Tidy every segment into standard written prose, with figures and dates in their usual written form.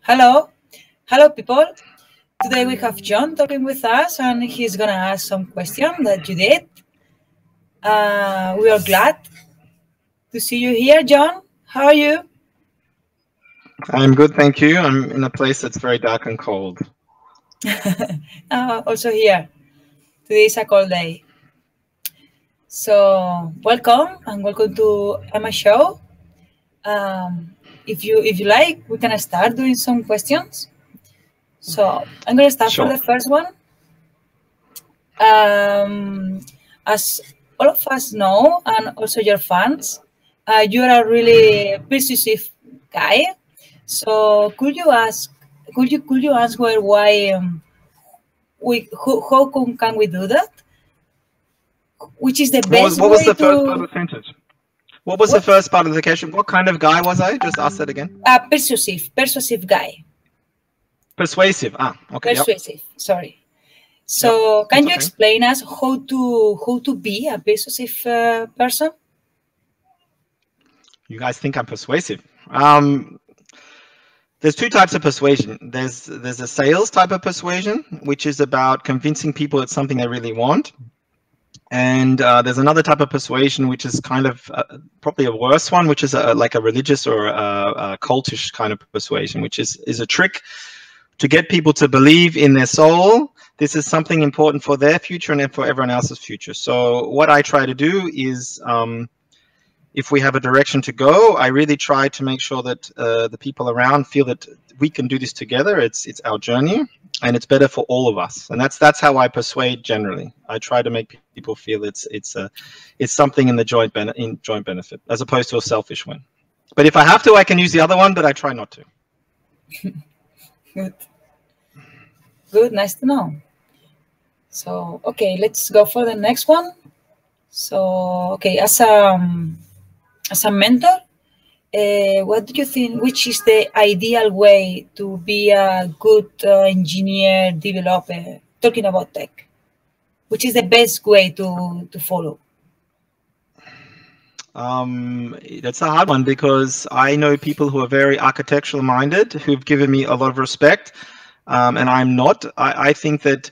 Hello, hello, people. Today we have John talking with us, and he's gonna ask some questions that you did. We are glad to see you here, John. How are you? I'm good, thank you. I'm in a place that's very dark and cold. Also here. Today is a cold day. So welcome and welcome to Emma show. If you like, we can start doing some questions. So I'm gonna start Sure. for the first one. As all of us know, and also your fans, you are a really persuasive guy. So could you answer why how can we do that? Which is the best What was way the first part of to the sentence? What was the first part of the question? What kind of guy was I? Just ask that again. persuasive guy. Persuasive. Okay. Persuasive. Sorry. So can you okay. explain us how to be a persuasive person? You guys think I'm persuasive? There's two types of persuasion. There's a sales type of persuasion, which is about convincing people it's something they really want. And there's another type of persuasion, which is kind of probably a worse one, which is like a religious or a cultish kind of persuasion, which is a trick to get people to believe in their soul. This is something important for their future and for everyone else's future. So what I try to do is, if we have a direction to go, I really try to make sure that the people around feel that we can do this together. It's our journey, and it's better for all of us. And that's how I persuade generally. I try to make people feel it's something in the joint benefit, as opposed to a selfish one. But if I have to, I can use the other one, but I try not to. Good, nice to know. So okay, let's go for the next one. So okay, as a mentor, what do you think, which is the ideal way to be a good engineer, developer, talking about tech? Which is the best way to follow? That's a hard one, because I know people who are very architectural minded, who've given me a lot of respect, and I'm not. I think that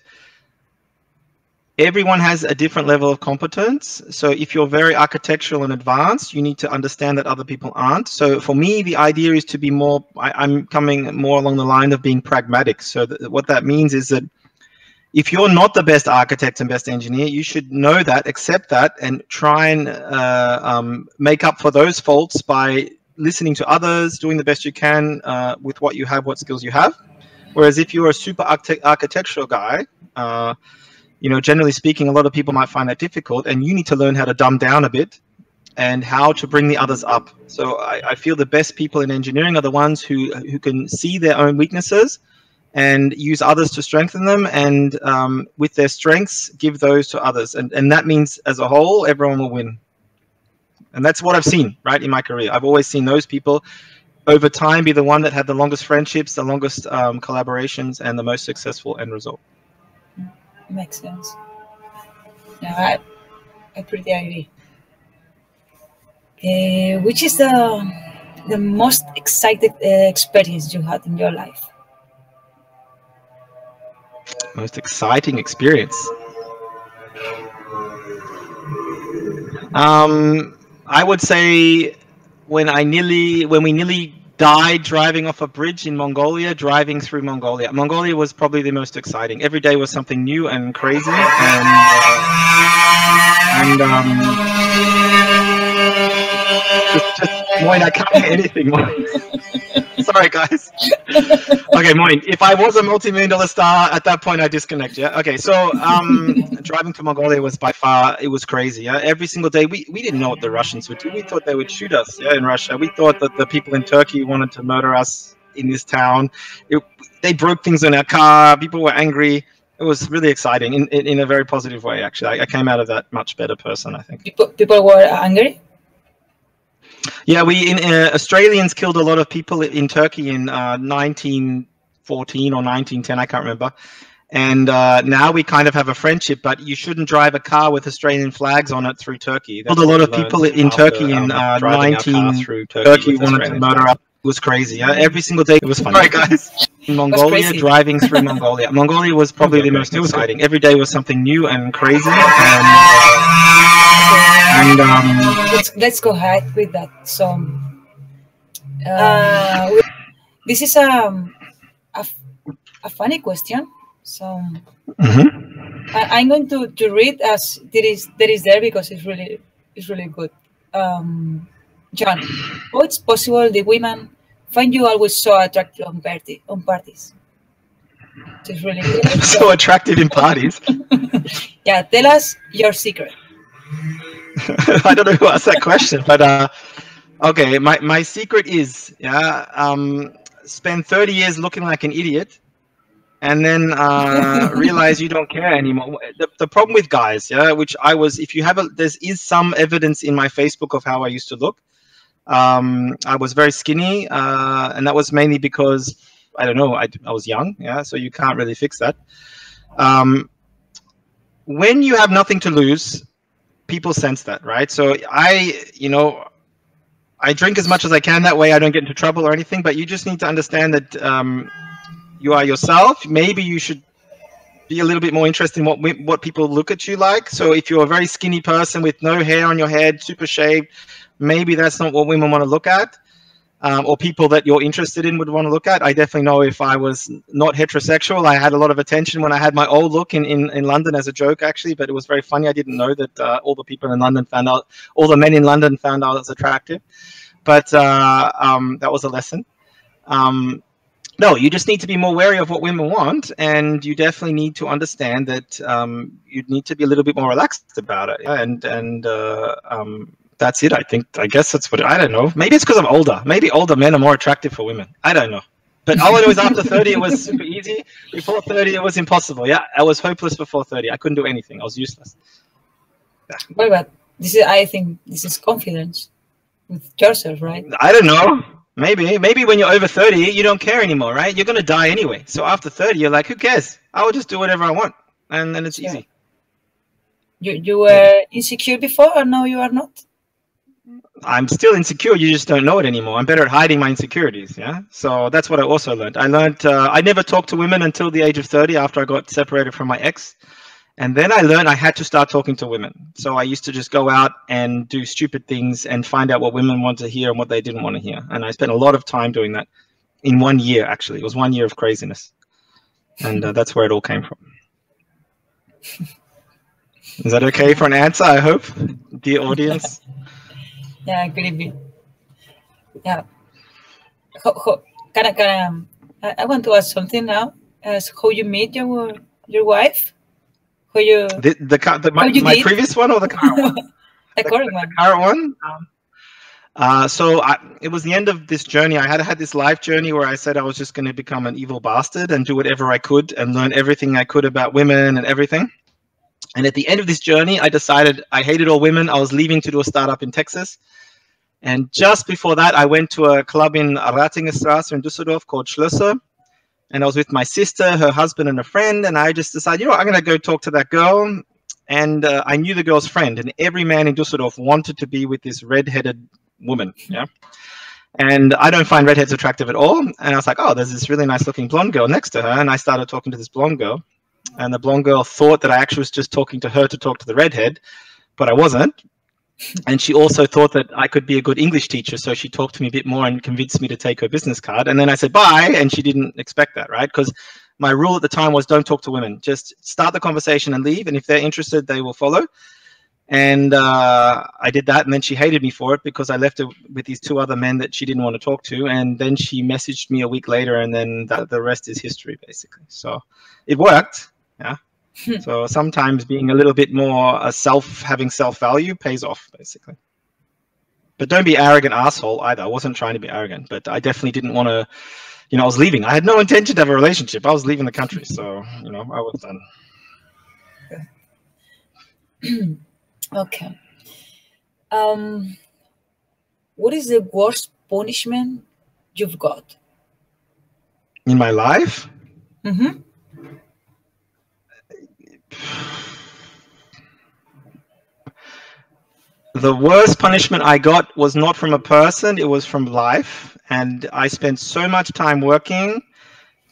everyone has a different level of competence. So if you're very architectural and advanced, you need to understand that other people aren't. So for me, the idea is to be more, I'm coming more along the line of being pragmatic. So what that means is that if you're not the best architect and best engineer, you should know that, accept that, and try and make up for those faults by listening to others, doing the best you can with what you have, what skills you have. Whereas if you're a super architectural guy, generally speaking, a lot of people might find that difficult, and you need to learn how to dumb down a bit and how to bring the others up. So I feel the best people in engineering are the ones who can see their own weaknesses and use others to strengthen them, and with their strengths, give those to others. And that means, as a whole, everyone will win. And that's what I've seen, right, in my career. I've always seen those people over time be the one that had the longest friendships, the longest collaborations, and the most successful end result. Makes sense. Yeah, I pretty agree. Which is the most exciting experience you had in your life? Most exciting experience. I would say when we nearly died driving off a bridge in Mongolia, driving through Mongolia. Mongolia was probably the most exciting. Every day was something new and crazy, Moin, I can't hear anything. Sorry, guys. Okay, Moin. If I was a multi-million-dollar star, at that point I disconnect. Yeah. Okay. So driving to Mongolia was by far, it was crazy. Yeah. Every single day, we didn't know what the Russians would do. We thought they would shoot us. Yeah, in Russia. We thought that the people in Turkey wanted to murder us in this town. They broke things in our car. People were angry. It was really exciting in a very positive way. Actually, I came out of that much better person, I think. People were angry. Yeah, Australians killed a lot of people in Turkey in 1914 or 1910, I can't remember. And now we kind of have a friendship, but you shouldn't drive a car with Australian flags on it through Turkey. Killed a lot of people in Turkey in 1913. Turkey wanted to murder us. was crazy. Yeah? Every single day it was fun. Right, guys. In Mongolia, driving through Mongolia. Mongolia was probably the most exciting. Every day was something new and crazy. Let's go ahead with that. So, this is a funny question. So, I'm going to read as there is there because it's really good. John, how it's possible the women find you always so attractive on parties? It's really good. So attractive in parties. Yeah, tell us your secret. I don't know who asked that question, but okay, my secret is spend 30 years looking like an idiot, and then realize you don't care anymore. The problem with guys, which I was, if you have there is some evidence in my Facebook of how I used to look. I was very skinny, and that was mainly because I don't know, I was young, so you can't really fix that. When you have nothing to lose, people sense that, right? So I drink as much as I can. That way I don't get into trouble or anything, but you just need to understand that you are yourself. Maybe you should be a little bit more interested in what people look at you like. So if you're a very skinny person with no hair on your head, super shaved, maybe that's not what women want to look at, or people that you're interested in would want to look at. I definitely know if I was not heterosexual, I had a lot of attention when I had my old look in London as a joke, actually, but it was very funny. I didn't know that all the people in London found out, all the men in London found out I was attractive, but that was a lesson. No, you just need to be more wary of what women want, and you definitely need to understand that you need to be a little bit more relaxed about it. And that's it. I guess that's what, I don't know. Maybe it's because I'm older. Maybe older men are more attractive for women. I don't know. But all I know is after 30, it was super easy. Before 30, it was impossible. Yeah, I was hopeless before 30. I couldn't do anything. I was useless. Yeah. But I think this is confidence with yourself, right? I don't know. Maybe when you're over 30, you don't care anymore, right? You're going to die anyway. So after 30, you're like, who cares? I will just do whatever I want. And then it's easy. You were insecure before, or no, you are not? I'm still insecure. You just don't know it anymore. I'm better at hiding my insecurities. Yeah. So that's what I also learned. I never talked to women until the age of 30 after I got separated from my ex. And then I learned I had to start talking to women. So I used to just go out and do stupid things and find out what women want to hear and what they didn't want to hear. And I spent a lot of time doing that in 1 year, actually. It was 1 year of craziness. And that's where it all came from. Is that okay for an answer, I hope, dear audience? Yeah, could be. Yeah. I want to ask something now. As how you meet your wife? How you my previous one or the current one? The current one. The current one. So it was the end of this journey. I had this life journey where I said I was just going to become an evil bastard and do whatever I could and learn everything I could about women and everything. And at the end of this journey, I decided I hated all women. I was leaving to do a startup in Texas. And just before that, I went to a club in Ratingerstrasse in Düsseldorf called Schlösser. And I was with my sister, her husband, and a friend. And I just decided, I'm going to go talk to that girl. And I knew the girl's friend. And every man in Düsseldorf wanted to be with this red-headed woman. Yeah. And I don't find redheads attractive at all. And I was like, there's this really nice-looking blonde girl next to her. And I started talking to this blonde girl. And the blonde girl thought that I actually was just talking to her to talk to the redhead. But I wasn't. And she also thought that I could be a good English teacher. So she talked to me a bit more and convinced me to take her business card. And then I said, bye. And she didn't expect that, right? Because my rule at the time was don't talk to women. Just start the conversation and leave. And if they're interested, they will follow. And I did that. And then she hated me for it because I left her with these two other men that she didn't want to talk to. And then she messaged me a week later. And then the rest is history, basically. So it worked. Yeah. So sometimes being a little bit more having self-value pays off, basically. But don't be arrogant asshole either. I wasn't trying to be arrogant, but I definitely didn't want to, I was leaving. I had no intention to have a relationship. I was leaving the country. So, I was done. Okay. What is the worst punishment you've got? In my life? Mm-hmm. The worst punishment I got was not from a person, it was from life. And I spent so much time working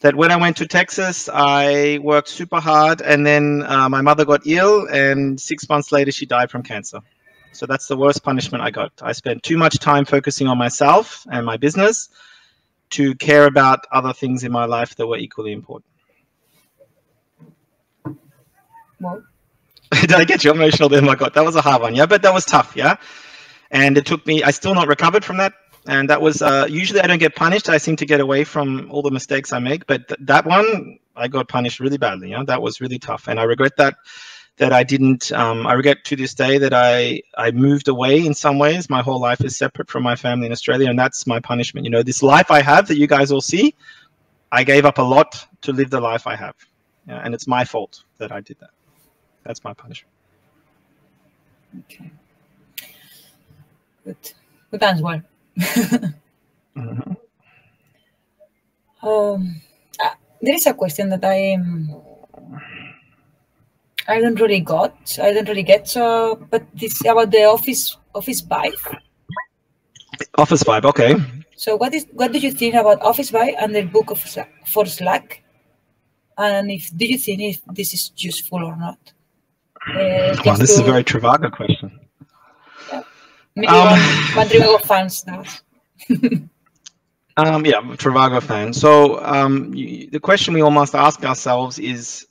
that when I went to Texas, I worked super hard, and then my mother got ill, and 6 months later, she died from cancer. So that's the worst punishment I got. I spent too much time focusing on myself and my business to care about other things in my life that were equally important. Well, Did I get you emotional there? My God, that was a hard one. Yeah, but that was tough. Yeah. And it took me, I still not recovered from that. And that was, usually I don't get punished. I seem to get away from all the mistakes I make. But that one, I got punished really badly. Yeah, that was really tough. And I regret that I didn't, I regret to this day that I moved away in some ways. My whole life is separate from my family in Australia. And that's my punishment. You know, this life I have that you guys all see, I gave up a lot to live the life I have. Yeah, and it's my fault that I did that. That's my punishment. Okay. Good answer. Mm-hmm. There is a question that I don't really get. So, but this about the office vibe. Office vibe, okay. So, what do you think about office vibe and the book for Slack? And do you think if this is useful or not? Wow, this is a very Trivago question. Yeah. Maybe one Trivago fans does. Yeah, Trivago fan. So the question we all must ask ourselves is,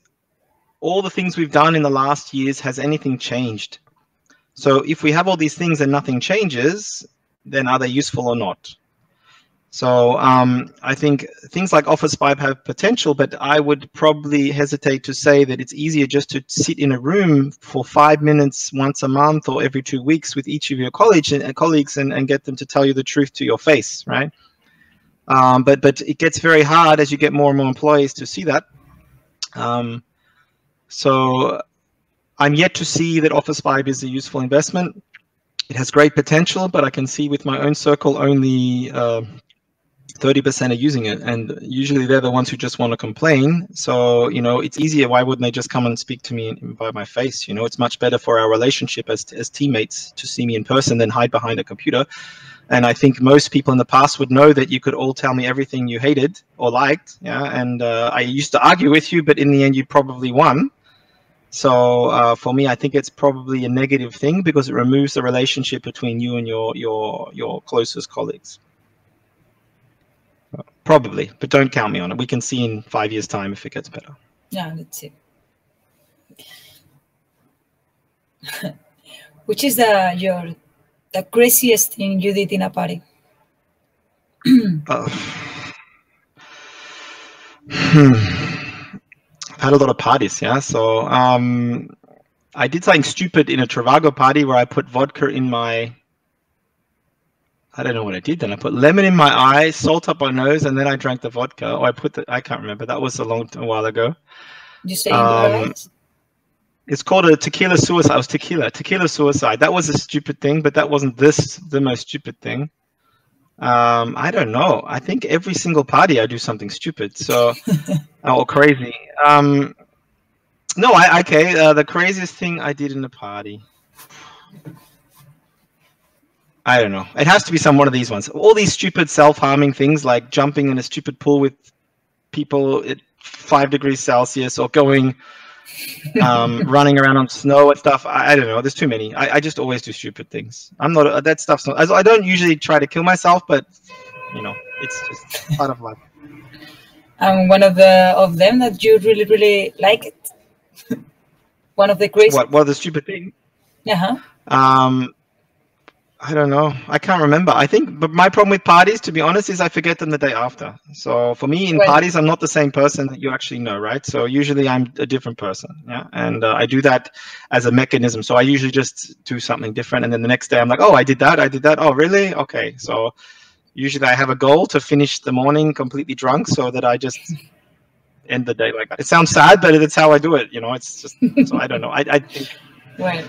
all the things we've done in the last years, has anything changed? So if we have all these things and nothing changes, then are they useful or not? So I think things like Office Vibe have potential, but I would probably hesitate to say that it's easier just to sit in a room for 5 minutes once a month or every 2 weeks with each of your colleagues and get them to tell you the truth to your face, right? But it gets very hard as you get more and more employees to see that. So I'm yet to see that Office Vibe is a useful investment. It has great potential, but I can see with my own circle only 30% are using it, and usually they're the ones who just want to complain. So, you know, it's easier. Why wouldn't they just come and speak to me by my face? You know, it's much better for our relationship as teammates to see me in person than hide behind a computer. And I think most people in the past would know that you could all tell me everything you hated or liked. Yeah, and I used to argue with you, but in the end, you probably won. So for me, I think it's probably a negative thing because it removes the relationship between you and your closest colleagues. Probably, but don't count me on it. We can see in 5 years' time if it gets better. Yeah, let's see. Which is the craziest thing you did in a party? I've had a lot of parties, yeah. So I did something stupid in a Trivago party where I put vodka in my, I don't know what I did then. I put lemon in my eye, salt up my nose, and then I drank the vodka. Or I can't remember. That was a while ago. You say right? It's called a tequila suicide. It was tequila suicide. That was a stupid thing, but that wasn't the most stupid thing. I don't know. I think every single party I do something stupid, so or crazy. No, the craziest thing I did in a party. I don't know. It has to be one of these ones. All these stupid self-harming things like jumping in a stupid pool with people at 5 degrees Celsius or going running around on snow and stuff. I don't know. There's too many. I just always do stupid things. I'm not, that stuff's not, I don't usually try to kill myself, but you know, it's just part of life. One of them that you really, really like it? One of the crazy. What the stupid thing? Uh-huh. I don't know. I can't remember. I think, but my problem with parties, to be honest, is I forget them the day after. So for me, in parties, I'm not the same person that you actually know, right? So usually I'm a different person, yeah. And I do that as a mechanism. So I usually just do something different, and then the next day I'm like, oh, I did that. Oh, really? Okay. So usually I have a goal to finish the morning completely drunk, so that I just end the day like that. It sounds sad, but it's how I do it. You know, it's just. So I don't know. I think. Right.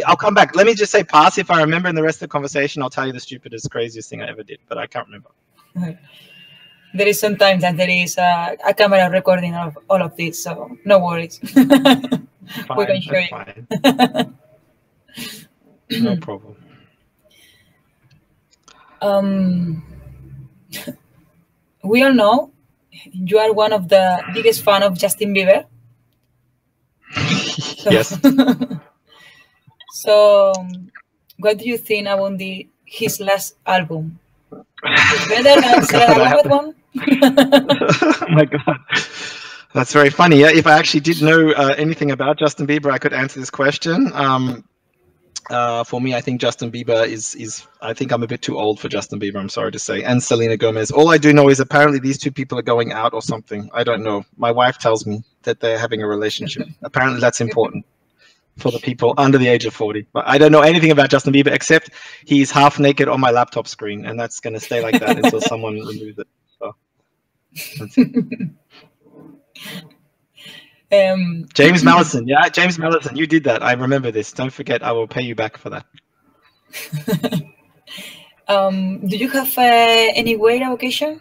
I'll come back. Let me just say pass. If I remember in the rest of the conversation, I'll tell you the stupidest, craziest thing I ever did, but I can't remember. Right. There is sometimes that there is a camera recording of all of this, so no worries. Fine, we can show you. Fine. No problem. We all know you are one of the biggest fan of Justin Bieber. Yes. So, what do you think about his last album? Is better than Selena Gomez one? Oh my God. That's very funny. Yeah, if I actually did know anything about Justin Bieber, I could answer this question. For me, I think Justin Bieber is. I think I'm a bit too old for Justin Bieber. I'm sorry to say, and Selena Gomez. All I do know is apparently these two people are going out or something. I don't know. My wife tells me that they're having a relationship. Apparently, that's important for the people under the age of 40. But I don't know anything about Justin Bieber except he's half naked on my laptop screen, and that's going to stay like that until someone removes it. So that's it. James Mallison, yeah, James Mallison, you did that. I remember this. Don't forget, I will pay you back for that. Do you have any weight avocation?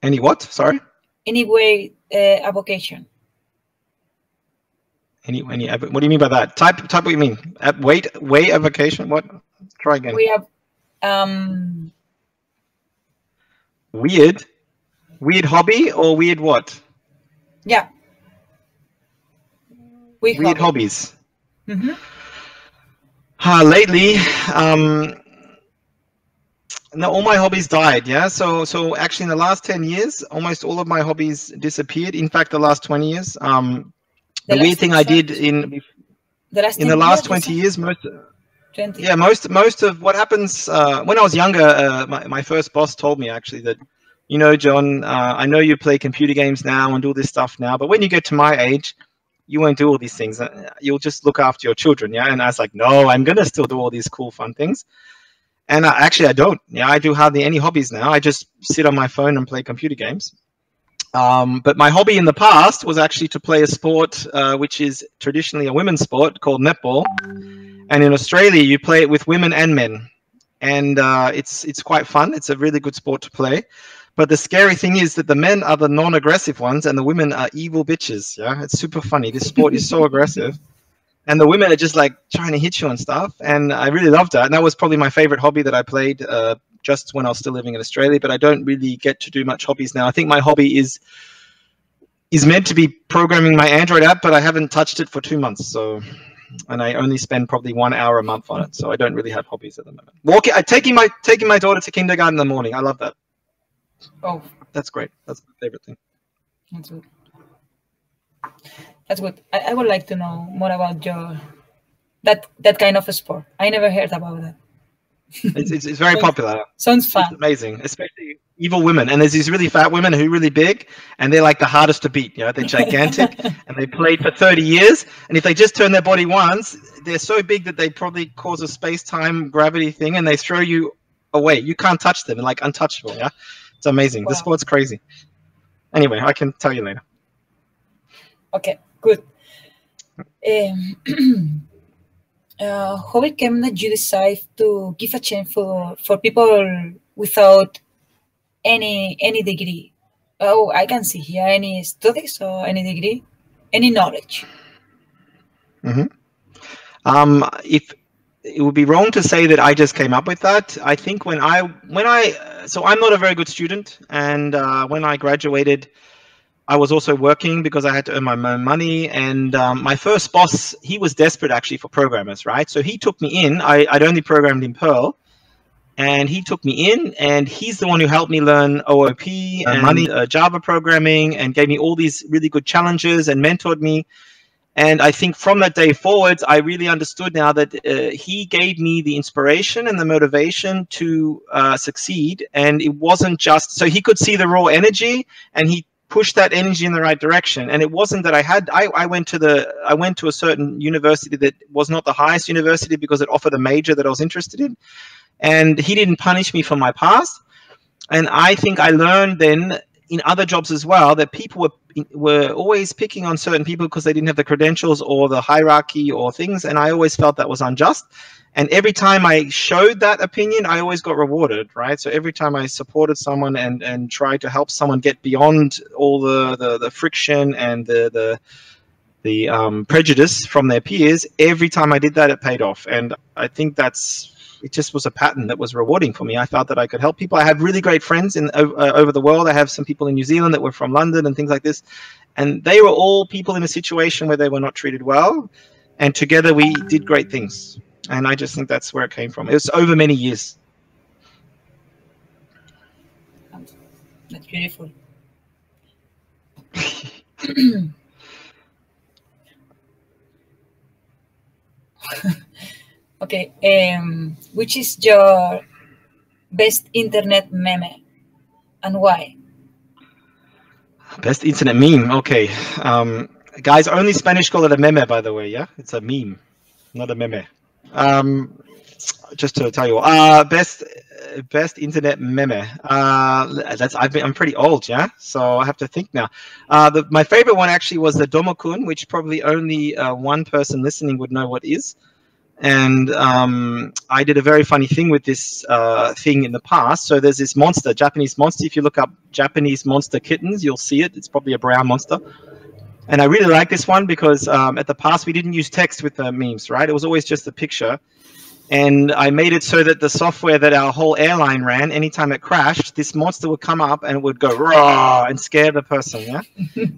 Any what? Sorry. Any weight avocation? Any? What do you mean by that? Type. What do you mean? Weight avocation? What? Try again. We have weird hobby or weird what? Yeah. Weird hobbies. Mm-hmm. Lately, no, all my hobbies died. Yeah. So actually, in the last 10 years, almost all of my hobbies disappeared. In fact, the last 20 years. The weird thing I did in the last 20 years, most of what happens when I was younger, my first boss told me actually that, you know, John, I know you play computer games now and do this stuff now, but when you get to my age, you won't do all these things. You'll just look after your children. Yeah. And I was like, no, I'm going to still do all these cool, fun things. And actually, I don't. Yeah, I do hardly any hobbies now. I just sit on my phone and play computer games. But my hobby in the past was actually to play a sport which is traditionally a women's sport called netball. And in Australia, you play it with women and men. And it's quite fun. It's a really good sport to play. But the scary thing is that the men are the non-aggressive ones and the women are evil bitches. Yeah, it's super funny. This sport is so aggressive. And the women are just like trying to hit you and stuff. And I really loved that. And that was probably my favorite hobby that I played just when I was still living in Australia. But I don't really get to do much hobbies now. I think my hobby is meant to be programming my Android app, but I haven't touched it for 2 months. So, and I only spend probably 1 hour a month on it. So I don't really have hobbies at the moment. Taking my daughter to kindergarten in the morning. I love that. Oh, that's great. That's my favorite thing. That's good. That's good. I would like to know more about that kind of a sport. I never heard about that. It's very popular. Sounds fun. It's amazing, especially evil women. And there's these really fat women who are really big, and they're like the hardest to beat. You know, they're gigantic, and they played for 30 years. And if they just turn their body once, they're so big that they probably cause a space-time gravity thing, and they throw you away. You can't touch them. They're like untouchable. Yeah, it's amazing. Wow. The sport's crazy. Anyway, I can tell you later. Okay, good. How it came that you decide to give a chance for people without any degree? Oh, I can see here any studies or any degree, any knowledge. Mm-hmm. If it would be wrong to say that I just came up with that. I think so I'm not a very good student, and when I graduated, I was also working because I had to earn my own money. And my first boss, he was desperate actually for programmers, right? So he took me in. I'd only programmed in Perl, and he took me in, and he's the one who helped me learn OOP and Java programming, and gave me all these really good challenges and mentored me. And I think from that day forwards, I really understood now that he gave me the inspiration and the motivation to succeed. And it wasn't just, so he could see the raw energy, and he push that energy in the right direction. And it wasn't that I went to a certain university that was not the highest university because it offered a major that I was interested in, and he didn't punish me for my past. And I think I learned then in other jobs as well that people were always picking on certain people because they didn't have the credentials or the hierarchy or things, and I always felt that was unjust. And every time I showed that opinion, I always got rewarded, right? So every time I supported someone and tried to help someone get beyond all the friction and the prejudice from their peers, every time I did that, it paid off. And I think it just was a pattern that was rewarding for me. I felt that I could help people. I have really great friends over the world. I have some people in New Zealand that were from London and things like this. And they were all people in a situation where they were not treated well. And together we did great things. And I just think that's where it came from. It was over many years. That's beautiful. Okay, which is your best internet meme and why? Best internet meme. Okay, guys, only Spanish call it a meme, by the way. Yeah, it's a meme, not a meme. Just to tell you, best internet meme. I'm pretty old, yeah. So I have to think now. My favorite one actually was the Domokun, which probably only one person listening would know what is. And I did a very funny thing with this thing in the past. So there's this monster, Japanese monster. If you look up Japanese monster kittens, you'll see it. It's probably a brown monster. And I really like this one because at the past, we didn't use text with the memes, right? It was always just a picture. And I made it so that the software that our whole airline ran, anytime it crashed, this monster would come up and it would go raw and scare the person, yeah?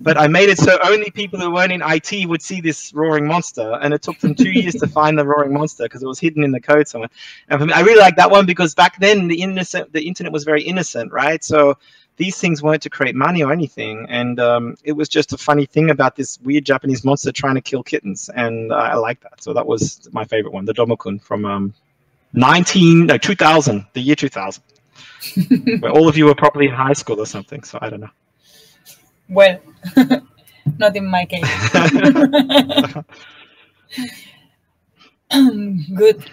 But I made it so only people who weren't in IT would see this roaring monster. And it took them 2 years to find the roaring monster because it was hidden in the code somewhere. And for me, I really like that one because back then the internet was very innocent, right? So these things weren't to create money or anything. And it was just a funny thing about this weird Japanese monster trying to kill kittens. And I like that. So that was my favorite one, the Domokun from 2000, the year 2000, where all of you were probably in high school or something. So I don't know. Well, not in my case. Good.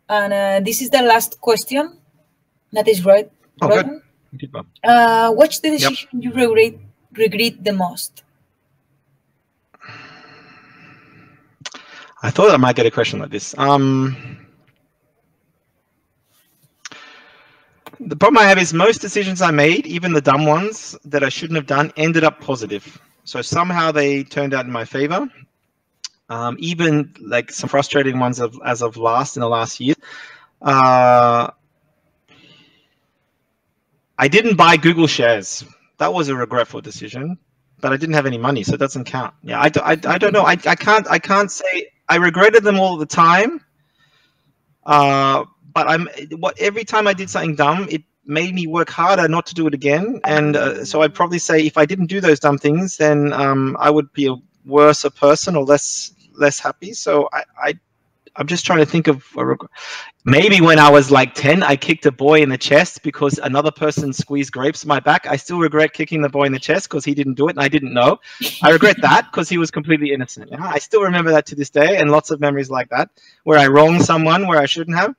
And this is the last question. That is right. Oh, good. What's the decision you regret the most? I thought I might get a question like this. The problem I have is most decisions I made, even the dumb ones that I shouldn't have done, ended up positive. So somehow they turned out in my favor. Even like some frustrating ones in the last year. I didn't buy Google shares. That was a regretful decision, but I didn't have any money, so it doesn't count. Yeah, I don't know. I can't say I regretted them all the time. But every time I did something dumb, it made me work harder not to do it again. And so I'd probably say if I didn't do those dumb things, then I would be a worse person or less happy. So I'm just trying to think of maybe when I was like 10, I kicked a boy in the chest because another person squeezed grapes in my back. I still regret kicking the boy in the chest because he didn't do it and I didn't know. I regret that because he was completely innocent. Yeah? I still remember that to this day and lots of memories like that where I wronged someone where I shouldn't have.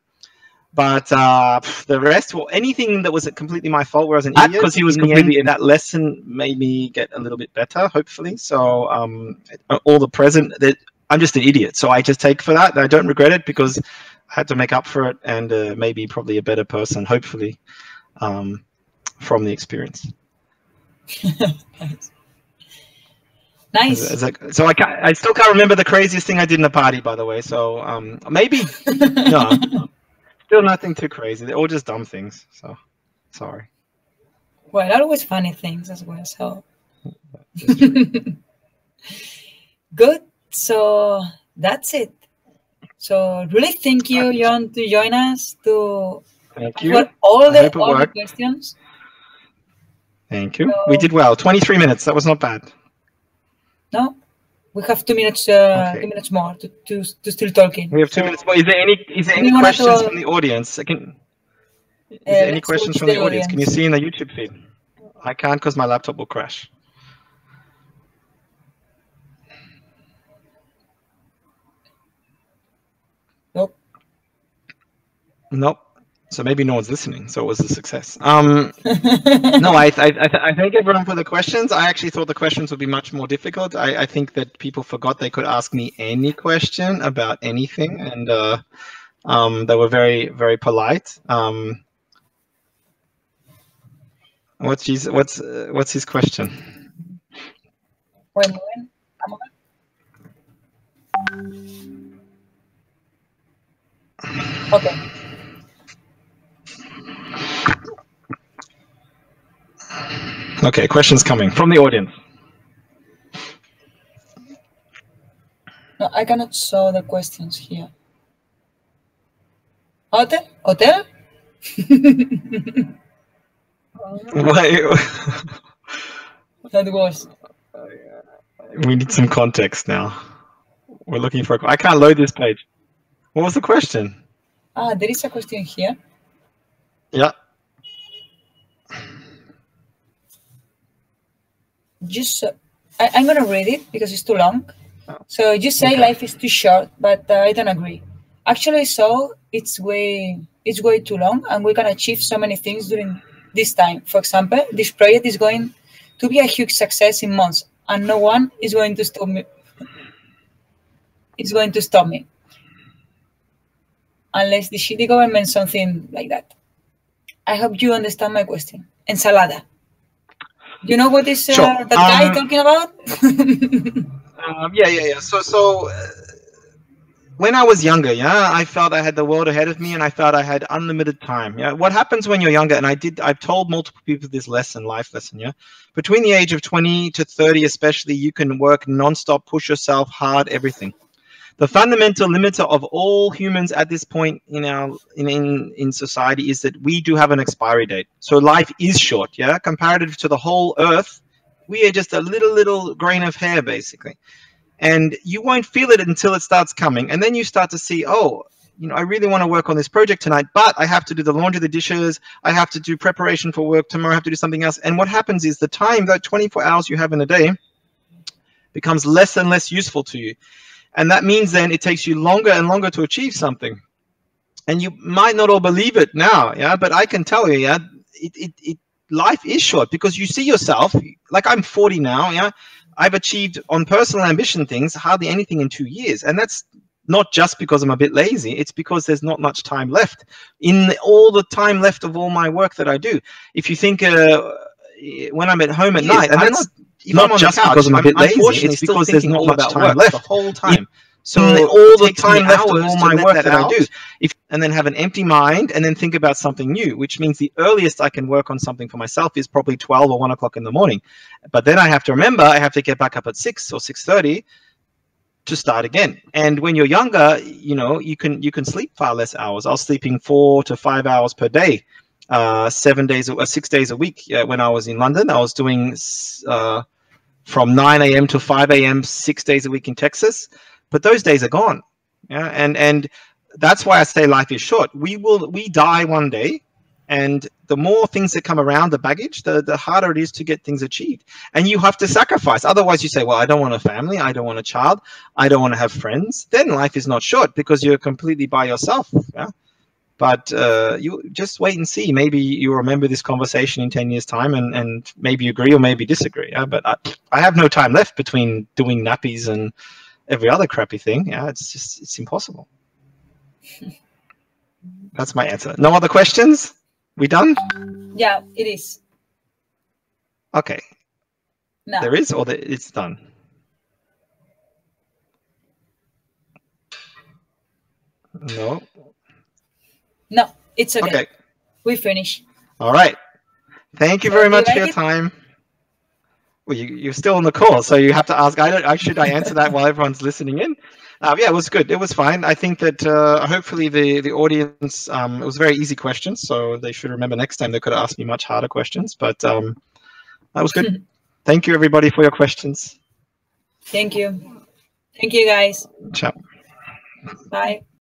But the rest, well, anything that was completely my fault where I was an idiot because he was completely in that lesson made me get a little bit better, hopefully. So all the present that I'm just an idiot, so I just take for that. And I don't regret it because I had to make up for it and maybe probably a better person, hopefully, from the experience. Nice. So I still can't remember the craziest thing I did in a party, by the way. So maybe no, still nothing too crazy. They're all just dumb things. So sorry. Well, always funny things as well. So good. So that's it. So really thank you, Jon, to join us to all the questions. Thank you. So, we did well. 23 minutes. That was not bad. No, we have 2 minutes. 2 minutes more to still talking. We have 2 minutes more. Is there any questions from the audience? Is there any questions from the audience? Can you see in the YouTube feed? I can't because my laptop will crash. Nope. So maybe no one's listening. So it was a success. No, I thank everyone for the questions. I actually thought the questions would be much more difficult. I think that people forgot they could ask me any question about anything, and they were very, very polite. What's his question? When? Okay. Okay, questions coming from the audience. No, I cannot show the questions here. Hotel? Hotel? That was. We need some context now. We're looking for. I can't load this page. What was the question? Ah, there is a question here. Yeah. Just, I'm gonna read it because it's too long. So you say Okay. life is too short, but I don't agree. Actually, so it's way too long, and we can achieve so many things during this time. For example, this project is going to be a huge success in months, and no one is going to stop me. Is going to stop me, unless the shitty government something like that. I hope you understand my question. Ensalada. You know what is Sure. that guy talking about? Yeah. So when I was younger, yeah, I felt I had the world ahead of me, and I felt I had unlimited time. Yeah. What happens when you're younger? And I've told multiple people this life lesson. Yeah. Between the age of 20 to 30, especially, you can work nonstop, push yourself hard, everything. The fundamental limiter of all humans at this point in society is that we do have an expiry date. So life is short, yeah. Comparative to the whole Earth, we are just a little grain of hair, basically. And you won't feel it until it starts coming, and then you start to see, oh, I really want to work on this project tonight, but I have to do the laundry, the dishes, I have to do preparation for work tomorrow, I have to do something else. And what happens is the time, that 24 hours you have in a day, becomes less and less useful to you. And that means then it takes you longer and longer to achieve something. And you might not all believe it now, yeah, but I can tell you, yeah, life is short, because you see yourself, like I'm 40 now, yeah, I've achieved on personal ambition things hardly anything in 2 years. And that's not just because I'm a bit lazy, it's because there's not much time left in all the time left of all my work that I do. If you think when I'm at home at night, and that's not just because I'm a bit lazy, it's because there's not much time left the whole time. So all the time left of all my work that I do, and then have an empty mind, and then think about something new, which means the earliest I can work on something for myself is probably 12 or 1 o'clock in the morning. But then I have to remember I have to get back up at 6 or 6:30 to start again. And when you're younger, you can sleep far less hours. I was sleeping 4 to 5 hours per day. 6 days a week. When I was in London, I was doing from 9 a.m. to 5 a.m. 6 days a week in Texas, but those days are gone. Yeah, and that's why I say life is short. We die one day, and the more things that come around, the baggage, the harder it is to get things achieved. And you have to sacrifice. Otherwise, you say, well, I don't want a family, I don't want a child, I don't want to have friends. Then life is not short, because you're completely by yourself. Yeah. But you just wait and see. Maybe you remember this conversation in 10 years' time, and maybe you agree or maybe disagree. Yeah? But I have no time left between doing nappies and every other crappy thing. Yeah, it's impossible. That's my answer. No other questions? We done? Yeah, it is. Okay. No. There is, or it's done? No. No, it's okay. Okay. We finish. All right. Thank you very much for your time. Well, you're still on the call, so you have to ask. Should I answer that while everyone's listening in? Yeah, it was good. It was fine. I think that hopefully the audience, it was very easy questions, so they should remember next time they could ask me much harder questions. But that was good. Thank you, everybody, for your questions. Thank you. Thank you, guys. Ciao. Bye.